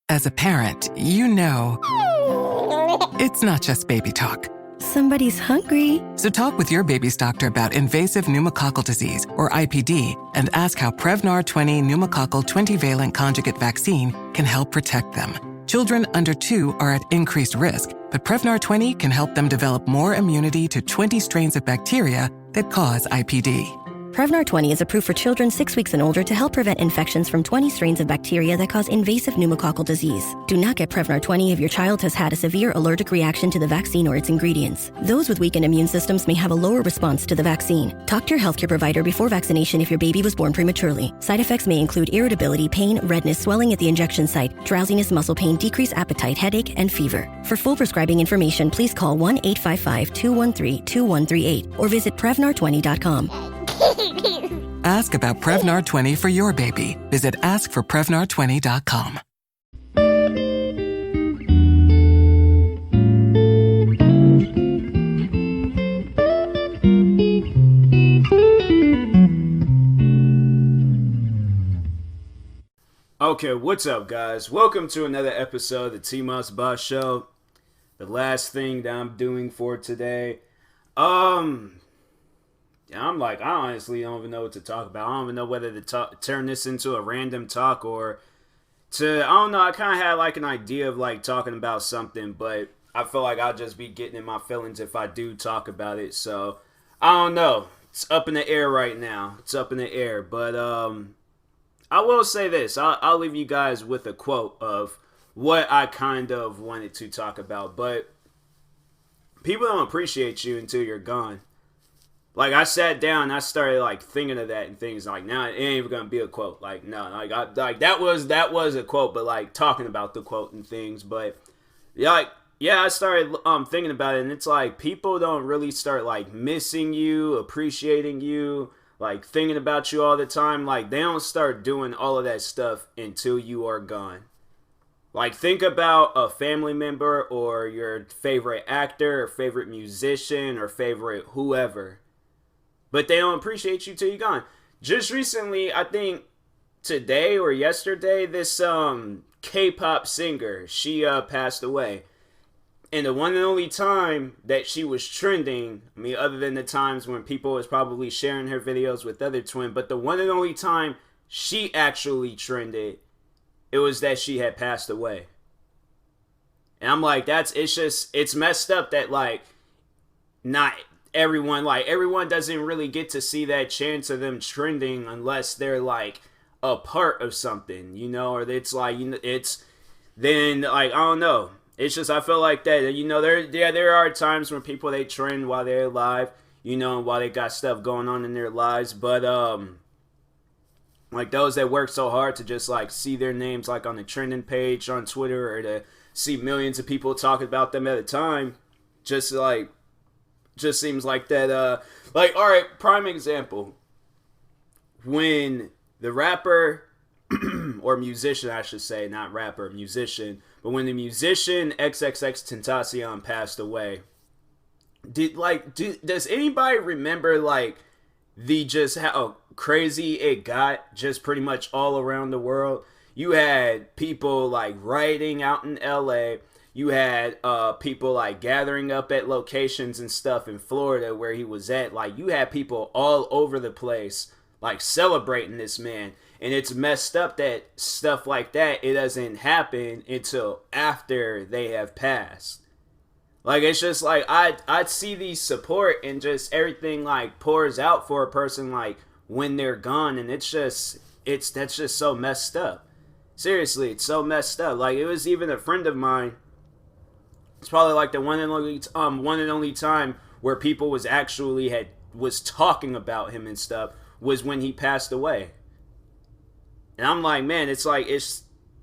As a parent, you know it's not just baby talk. Somebody's hungry. So talk with your baby's doctor about invasive pneumococcal disease, or IPD, and ask how Prevnar 20 pneumococcal 20-valent conjugate vaccine can help protect them. Children under 2 are at increased risk, but Prevnar 20 can help them develop more immunity to 20 strains of bacteria that cause IPD. Prevnar 20 is approved for children 6 weeks and older to help prevent infections from 20 strains of bacteria that cause invasive pneumococcal disease. Do not get Prevnar 20 if your child has had a severe allergic reaction to the vaccine or its ingredients. Those with weakened immune systems may have a lower response to the vaccine. Talk to your healthcare provider before vaccination if your baby was born prematurely. Side effects may include irritability, pain, redness, swelling at the injection site, drowsiness, muscle pain, decreased appetite, headache, and fever. For full prescribing information, please call 1-855-213-2138 or visit Prevnar20.com. Ask about Prevnar 20 for your baby. Visit askforprevnar20.com. Okay, what's up, guys? Welcome to another episode of the TMossBoss Show. The last thing that I'm doing for today. I honestly don't even know what to talk about. I don't even know whether to turn this into a random talk or I don't know. I kind of had like an idea of like talking about something, but I feel like I'll just be getting in my feelings if I do talk about it. So I don't know. It's up in the air right now. It's up in the air. But I will say this. I'll leave you guys with a quote of what I kind of wanted to talk about. But people don't appreciate you until you're gone. Like, I sat down and I started, like, thinking of that and things. Like, now it ain't even gonna be a quote. Like, no. Like, that was a quote, but, like, talking about the quote and things. But, I started thinking about it. And it's like, people don't really start, like, missing you, appreciating you, like, thinking about you all the time. Like, they don't start doing all of that stuff until you are gone. Like, think about a family member or your favorite actor or favorite musician or favorite whoever. But they don't appreciate you till you're gone. Just recently, I think today or yesterday, this K-pop singer, she passed away. And the one and only time that she was trending, I mean, other than the times when people was probably sharing her videos with other twins, but the one and only time she actually trended, it was that she had passed away. And I'm like, it's messed up that, like, not everyone doesn't really get to see that chance of them trending unless they're like a part of something, you know, or it's like, you know, it's then like, I don't know. It's just, I feel like that, you know, there are times when people, they trend while they're alive, you know, while they got stuff going on in their lives. But, like those that work so hard to just like see their names like on the trending page on Twitter or to see millions of people talking about them at a time, just seems like that, like, all right, prime example. When the rapper, or musician, I should say, not rapper, musician, but when the musician XXXTentacion passed away, does anybody remember, like, just how crazy it got just pretty much all around the world? You had people, like, rioting out in LA. You had people like gathering up at locations and stuff in Florida where he was at. Like, you had people all over the place like celebrating this man. And it's messed up that stuff like that, it doesn't happen until after they have passed. Like, it's just like I'd see the support and just everything like pours out for a person like when they're gone, and that's just so messed up. Seriously, it's so messed up. Like, it was even a friend of mine. It's probably like the one and only time where people was talking about him and stuff was when he passed away. And I'm like, man, it's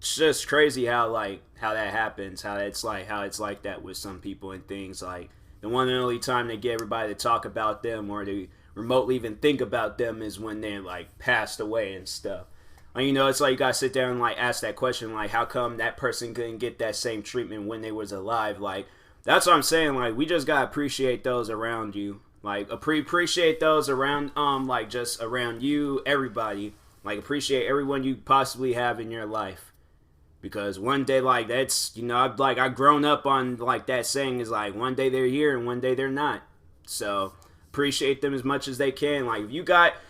just crazy how that happens, how it's like that with some people and things. Like, the one and only time they get everybody to talk about them or to remotely even think about them is when they like passed away and stuff. And, you know, it's like you gotta sit there and like ask that question, like, how come that person couldn't get that same treatment when they was alive? Like, that's what I'm saying. Like, we just gotta appreciate those around you. Like, appreciate those around, like, just around you, everybody. Like, appreciate everyone you possibly have in your life. Because one day, like, that's, you know, I've grown up on, like, that saying is, like, one day they're here and one day they're not. So, appreciate them as much as they can. Like, if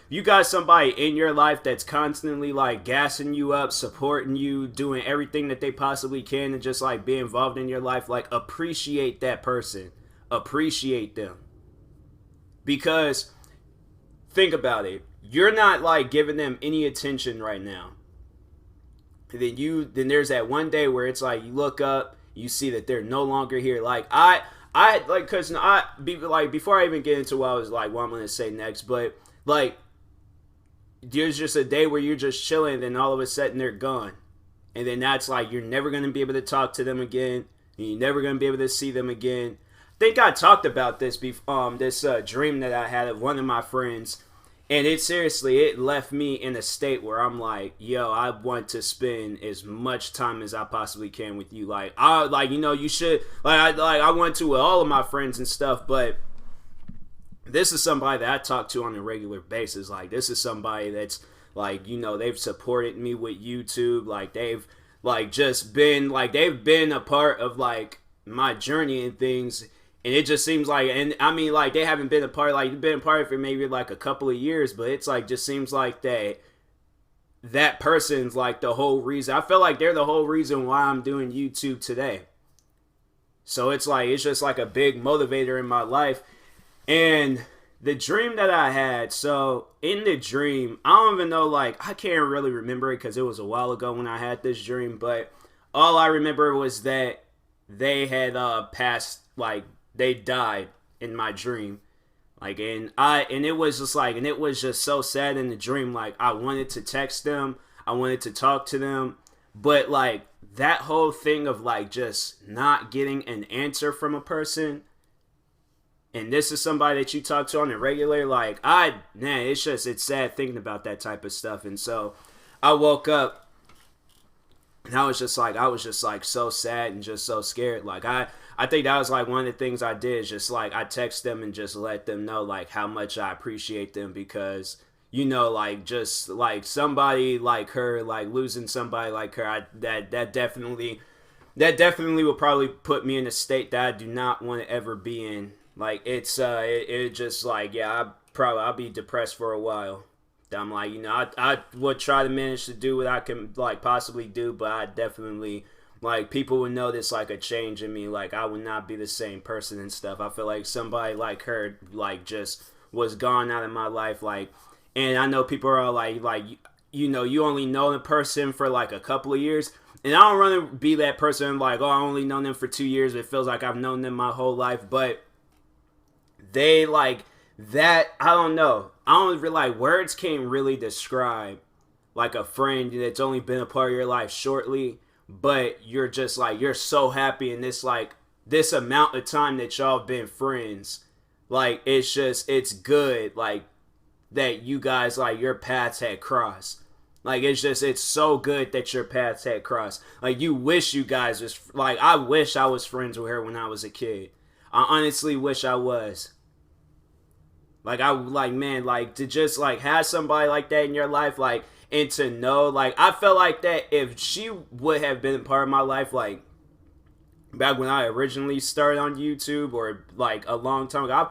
you got somebody in your life that's constantly, like, gassing you up, supporting you, doing everything that they possibly can to just, like, be involved in your life, like, appreciate that person. Appreciate them. Because, think about it. You're not, like, giving them any attention right now. Then there's that one day where it's like you look up, you see that they're no longer here. Like before I even get into what I'm gonna say next, but like there's just a day where you're just chilling, and then all of a sudden they're gone, and then that's like you're never gonna be able to talk to them again, and you're never gonna be able to see them again. I think I talked about this dream that I had of one of my friends. And it left me in a state where I'm like, yo, I want to spend as much time as I possibly can with you. You should, I went to with all of my friends and stuff, but this is somebody that I talk to on a regular basis. Like, this is somebody that's, like, you know, they've supported me with YouTube. Like, they've, like, just been, like, they've been a part of, like, my journey and things. And it just seems like, and I mean, like, they haven't been a part, like, you've been a part of it for maybe, like, a couple of years, but it's, like, just seems like that person's, like, the whole reason. I feel like they're the whole reason why I'm doing YouTube today. So it's, like, it's just, like, a big motivator in my life. And the dream that I had, so, in the dream, I don't even know, like, I can't really remember it because it was a while ago when I had this dream, but all I remember was that they had passed, like, they died in my dream. Like, and it was just so sad in the dream. Like, I wanted to text them, I wanted to talk to them, but like that whole thing of like just not getting an answer from a person, and this is somebody that you talk to on a regular, like, it's sad thinking about that type of stuff. And so I woke up and I was just like so sad and just so scared. Like, I think that was like one of the things I did, is just like I text them and just let them know like how much I appreciate them, because, you know, like, just like somebody like her, like losing somebody like her, that definitely will probably put me in a state that I do not want to ever be in. Like, it just like, yeah, I'll be depressed for a while. I'm like, you know, I would try to manage to do what I can like possibly do, but I definitely, like, people would notice like a change in me. Like, I would not be the same person and stuff. I feel like somebody like her, like, just was gone out of my life. Like, and I know people are all like, you know, you only know the person for like a couple of years. And I don't want to be that person like, oh, I only known them for 2 years. It feels like I've known them my whole life. But they like that, I don't know. I don't really, like, words can't really describe like a friend that's only been a part of your life shortly, but you're just like, you're so happy in this, like, this amount of time that y'all have been friends. Like, it's good, like, that you guys, like, your paths had crossed. Like, it's so good that your paths had crossed. Like, you wish you guys was, like, I wish I was friends with her when I was a kid. I honestly wish I was. Like, man, like, to just, like, have somebody like that in your life, like, and to know, like, I felt like that if she would have been a part of my life, like, back when I originally started on YouTube, or, like, a long time ago, I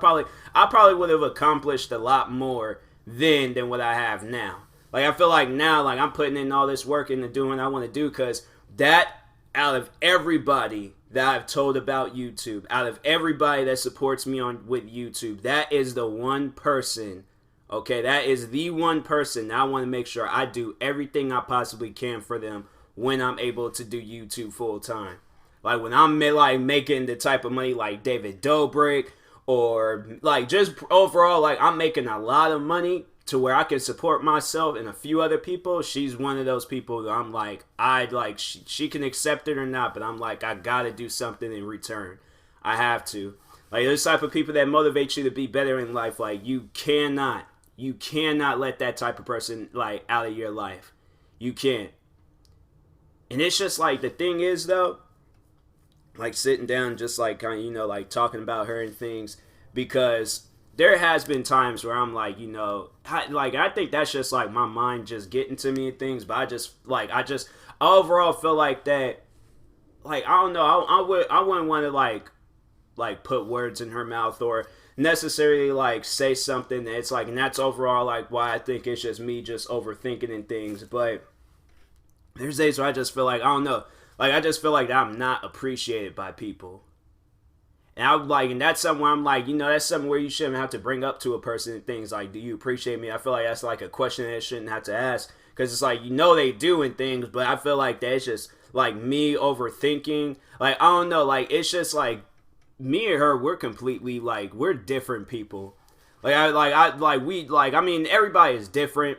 probably would have accomplished a lot more then than what I have now. Like, I feel like now, like, I'm putting in all this work into doing what I want to do, because that, out of everybody that I've told about YouTube, out of everybody that supports me with YouTube, that is the one person, okay, that is the one person that I want to make sure I do everything I possibly can for them when I'm able to do YouTube full time. Like, when I'm like making the type of money like David Dobrik, or like just overall, like, I'm making a lot of money to where I can support myself and a few other people. She's one of those people that I'm like, she can accept it or not, but I'm like, I gotta do something in return. I have to. Like, those type of people that motivate you to be better in life, like, you cannot let that type of person, like, out of your life. You can't. And it's just like, the thing is, though, like, sitting down, just like, kind of, you know, like, talking about her and things, because there has been times where I'm like, you know, I think that's just like my mind just getting to me and things, but I overall feel like that, like, I don't know, I wouldn't want to like put words in her mouth or necessarily like say something that's like, and that's overall like why I think it's just me just overthinking and things. But there's days where I just feel like, I don't know, like I just feel like I'm not appreciated by people. And I'm like, and that's something where I'm like, that's something where you shouldn't have to bring up to a person and things like, do you appreciate me? I feel like that's like a question that I shouldn't have to ask, because it's like, they do and things, but I feel like that's just like me overthinking. Like, I don't know, like it's just like me and her, we're completely like, we're different people. I mean, everybody is different,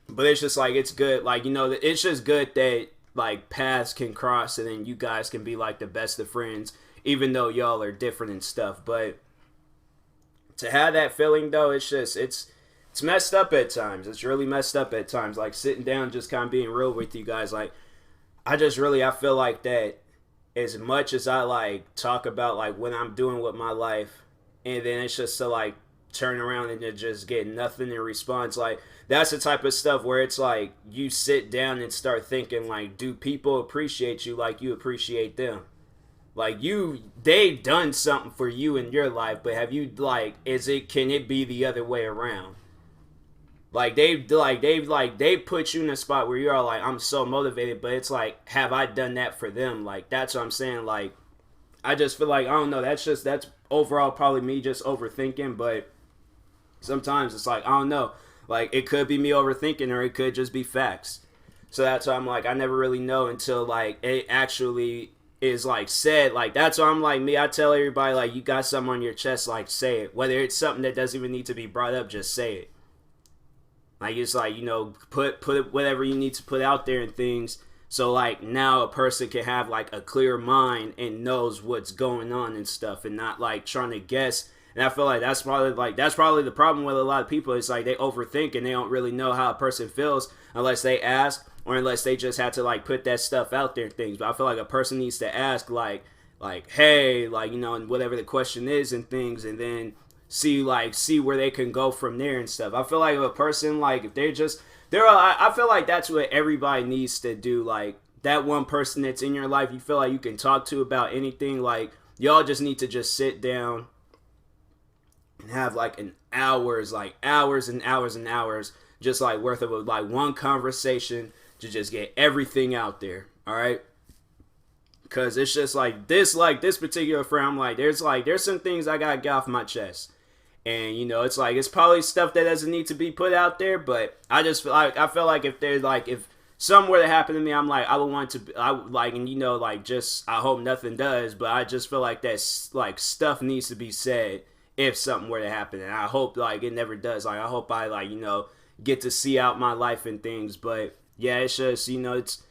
but it's just like, it's good, like, it's just good that like paths can cross and then you guys can be like the best of friends, even though y'all are different and stuff. But to have that feeling though, it's just, it's messed up at times. It's really messed up at times. Like sitting down, just kind of being real with you guys. Like, I feel like that as much as I like talk about like what I'm doing with my life, and then it's just to like turn around and to just get nothing in response. Like, that's the type of stuff where it's like you sit down and start thinking like, do people appreciate you like you appreciate them? Like, they've done something for you in your life, but have you, like, can it be the other way around? Like, they've put you in a spot where you're like, I'm so motivated, but it's like, have I done that for them? Like, that's what I'm saying. Like, I just feel like, I don't know, that's overall probably me just overthinking, but sometimes it's like, I don't know, like, it could be me overthinking, or it could just be facts. So that's why I'm like, I never really know until, like, it actually is like said. Like, that's why I'm like, me, I tell everybody, like, you got something on your chest, like, say it. Whether it's something that doesn't even need to be brought up, just say it. Like, it's like, put whatever you need to put out there and things, so like now a person can have like a clear mind and knows what's going on and stuff, and not like trying to guess. And I feel like that's probably the problem with a lot of people. It's like they overthink and they don't really know how a person feels unless they ask, or unless they just have to like put that stuff out there and things. But I feel like a person needs to ask like, hey, like, and whatever the question is and things, and then see where they can go from there and stuff. I feel like if a person, like, if I feel like that's what everybody needs to do. Like, that one person that's in your life you feel like you can talk to about anything, like, y'all just need to just sit down and have like hours and hours and hours just like worth of like one conversation to just get everything out there. All right, because it's just like this particular friend, I'm like, there's some things I gotta get off my chest. And it's like, it's probably stuff that doesn't need to be put out there, but I just feel like, if something were to happen to me, I'm like, I would want to, just, I hope nothing does, but I just feel like that's like stuff needs to be said if something were to happen, and I hope like it never does. Like, I hope I get to see out my life and things. But yeah, it's just, it's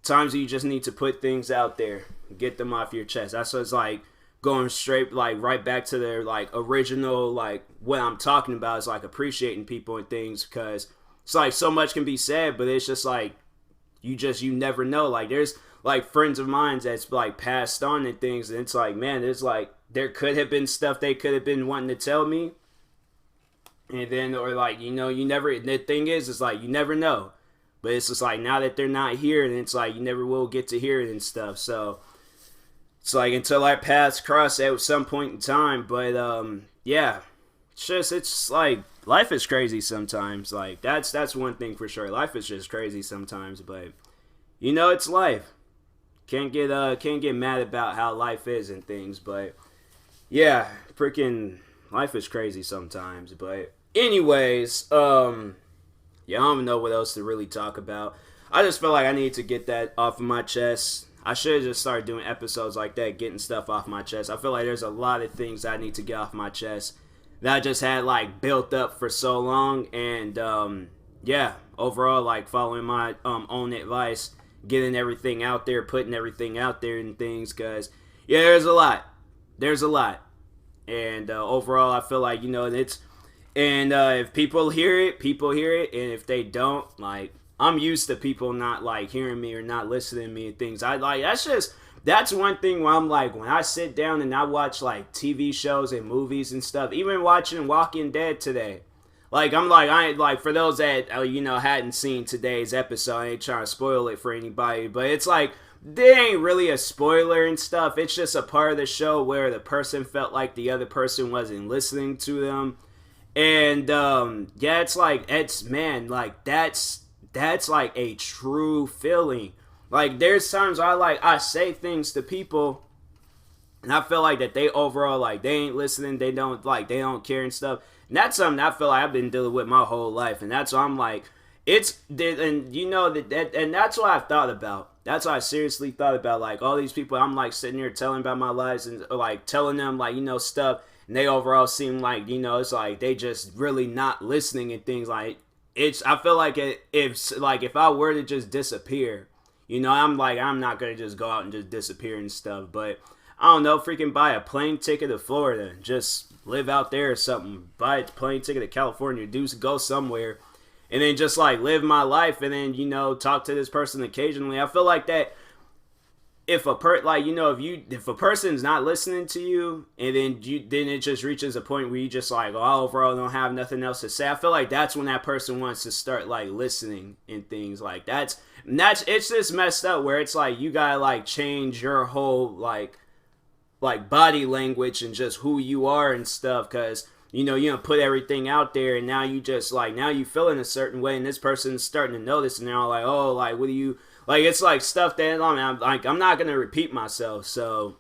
times you just need to put things out there, get them off your chest. That's what's like going straight, like, right back to their, like, original, like, what I'm talking about is, like, appreciating people and things, because it's, like, so much can be said, but it's just, like, you never know. Like, there's, like, friends of mine that's, like, passed on and things, and it's, like, man, there's, like, there could have been stuff they could have been wanting to tell me, and then, or, like, you never, the thing is, it's, like, you never know, but it's just, like, now that they're not here, and it's, like, you never will get to hear it and stuff, so it's like, until our paths cross at some point in time. But yeah, it's like, life is crazy sometimes. Like, that's one thing for sure. Life is just crazy sometimes, but it's life. Can't get mad about how life is and things. But yeah, freaking life is crazy sometimes. But anyways, yeah, I don't even know what else to really talk about. I just feel like I need to get that off of my chest. I should have just started doing episodes like that, getting stuff off my chest. I feel like there's a lot of things I need to get off my chest that I just had, like, built up for so long. And, yeah, overall, like, following my own advice, getting everything out there, putting everything out there and things, because, yeah, there's a lot. And overall, I feel like, if people hear it, and if they don't, like, I'm used to people not, like, hearing me or not listening to me and things. That's one thing where I'm like, when I sit down and I watch, like, TV shows and movies and stuff, even watching Walking Dead today, Like, I ain't, like, for those that, hadn't seen today's episode, I ain't trying to spoil it for anybody, but it's like, there ain't really a spoiler and stuff. It's just a part of the show where the person felt like the other person wasn't listening to them. And, yeah, it's like, man, like, that's like a true feeling. Like, there's times I say things to people, and I feel like that they overall, like, they ain't listening, they don't care and stuff. And that's something I feel like I've been dealing with my whole life. And that's why I'm like, and that's what I've thought about. That's what I seriously thought about. Like, all these people, I'm like sitting here telling about my lives and like telling them, like, stuff. And they overall seem like, it's like they just really not listening and things. Like, I feel like if I were to just disappear, I'm not going to just go out and just disappear and stuff. But I don't know, freaking buy a plane ticket to Florida, just live out there or something. Buy a plane ticket to California, go somewhere, and then just like live my life, and then talk to this person occasionally. I feel like that if a person's not listening to you, and then it just reaches a point where you just like, oh, overall don't have nothing else to say. I feel like that's when that person wants to start like listening and things like that's it's just messed up where it's like you gotta like change your whole like body language and just who you are and stuff, because you don't put everything out there, and now you just like, now you feel in a certain way, and this person's starting to notice, and they're all like, oh, like, what do you like? It's like stuff that I'm not gonna repeat myself, so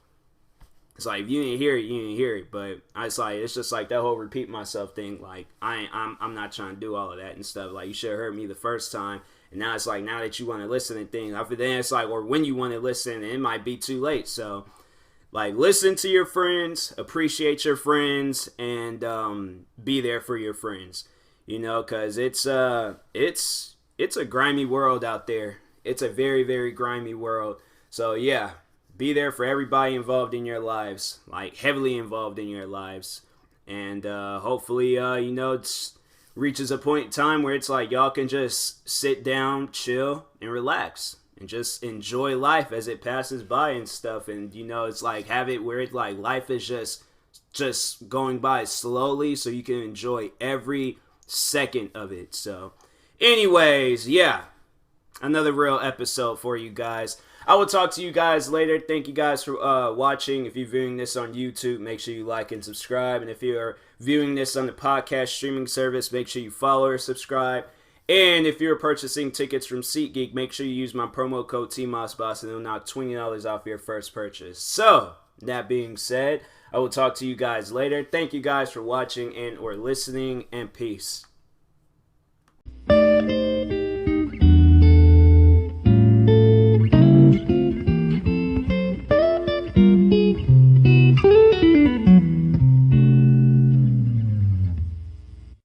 it's like if you didn't hear it, you didn't hear it. But it's just like that whole repeat myself thing. Like I'm not trying to do all of that and stuff. Like, you should have heard me the first time, and now it's like, now that you want to listen and things, after then it's like, or when you want to listen, it might be too late. So like, listen to your friends, appreciate your friends, and be there for your friends. Because it's a grimy world out there. It's a very, very grimy world. So yeah, be there for everybody involved in your lives, like heavily involved in your lives, and hopefully it reaches a point in time where it's like y'all can just sit down, chill, and relax, and just enjoy life as it passes by and stuff. And it's like, have it where it's like life is just going by slowly, so you can enjoy every second of it. So anyways, yeah, another real episode for you guys. I will talk to you guys later. Thank you guys for watching. If you're viewing this on YouTube, make sure you like and subscribe. And if you're viewing this on the podcast streaming service, make sure you follow or subscribe. And if you're purchasing tickets from SeatGeek, make sure you use my promo code TMossBoss, and it'll knock $20 off your first purchase. So, that being said, I will talk to you guys later. Thank you guys for watching and or listening, and peace.